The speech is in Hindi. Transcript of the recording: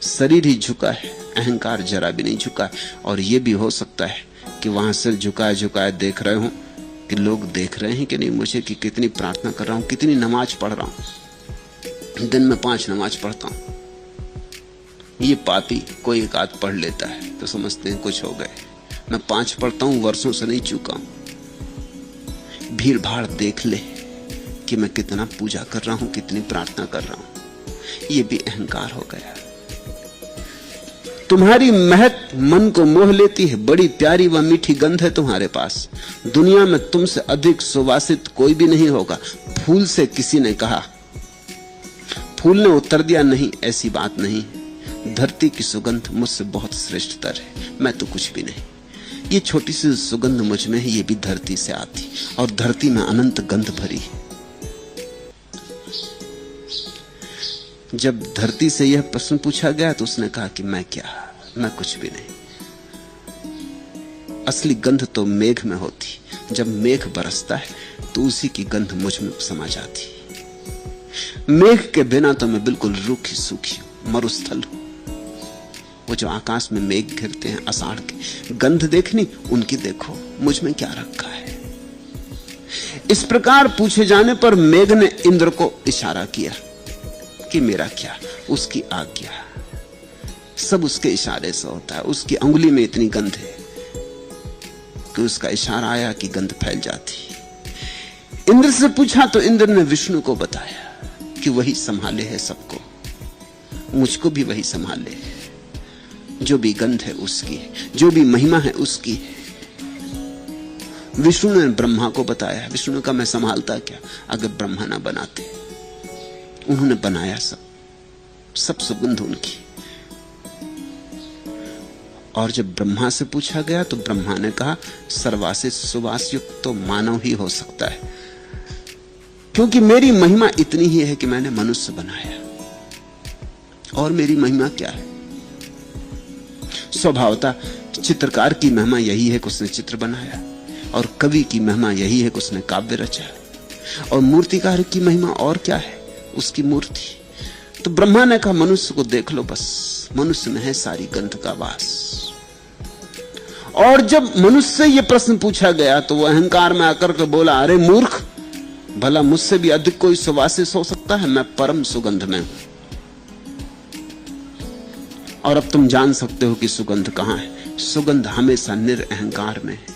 शरीर ही झुका है, अहंकार जरा भी नहीं झुका है। और यह भी हो सकता है कि वहां सिर झुकाए झुकाए देख रहे हो कि लोग देख रहे हैं कि नहीं मुझे, कि कितनी प्रार्थना कर रहा हूं, कितनी नमाज पढ़ रहा हूं। दिन में 5 नमाज पढ़ता हूं। ये पापी कोई एक आध पढ़ लेता है तो समझते हैं कुछ हो गए। मैं 5 पढ़ता हूं, वर्षों से नहीं चूका हूं। भीड़ भाड़ देख ले कि मैं कितना पूजा कर रहा हूं, कितनी प्रार्थना कर रहा हूं। ये भी अहंकार हो गया। तुम्हारी महक मन को मोह लेती है, बड़ी प्यारी व मीठी गंध है तुम्हारे पास। दुनिया में तुमसे अधिक सुवासित कोई भी नहीं होगा। फूल से किसी ने कहा, फूल ने उत्तर दिया, नहीं ऐसी बात नहीं। धरती की सुगंध मुझसे बहुत श्रेष्ठतर है, मैं तो कुछ भी नहीं। ये छोटी सी सुगंध मुझ में है, ये भी धरती से आती, और धरती में अनंत गंध भरी है। जब धरती से यह प्रश्न पूछा गया तो उसने कहा कि मैं क्या, मैं कुछ भी नहीं। असली गंध तो मेघ में होती। जब मेघ बरसता है तो उसी की गंध मुझ में समा जाती। मेघ के बिना तो मैं बिल्कुल रूखी सूखी मरुस्थल हूं। वो जो आकाश में मेघ घिरते हैं आषाढ़ के, गंध देखनी, उनकी देखो मुझ में क्या रखा है। इस प्रकार पूछे जाने पर मेघ ने इंद्र को इशारा किया कि मेरा क्या, उसकी आज्ञा। सब उसके इशारे से होता है। उसकी अंगुली में इतनी गंध है कि उसका इशारा आया कि गंध फैल जाती। इंद्र से पूछा तो इंद्र ने विष्णु को बताया कि वही संभाले है सबको, मुझको भी वही संभाले है। जो भी गंध है उसकी है, जो भी महिमा है उसकी है। विष्णु ने ब्रह्मा को बताया। विष्णु का मैं संभालता क्या अगर ब्रह्मा ना बनाते। उन्होंने बनाया सब सुगंध उनकी। और जब ब्रह्मा से पूछा गया तो ब्रह्मा ने कहा, सर्वासित सुवास युक्त तो मानव ही हो सकता है, क्योंकि मेरी महिमा इतनी ही है कि मैंने मनुष्य बनाया। और मेरी महिमा क्या है? स्वभावतः चित्रकार की महिमा यही है कि उसने चित्र बनाया, और कवि की महिमा यही है कि उसने काव्य रचा, और मूर्तिकार की महिमा और क्या है? उसकी मूर्ति। तो ब्रह्मा ने कहा, मनुष्य को देख लो, बस मनुष्य में है सारी गंध का वास। और जब मनुष्य से यह प्रश्न पूछा गया तो वह अहंकार में आकर के बोला, अरे मूर्ख, भला मुझसे भी अधिक कोई सुवासित हो सकता है? मैं परम सुगंध में हूं। और अब तुम जान सकते हो कि सुगंध कहां है। सुगंध हमेशा निरअहंकार में है।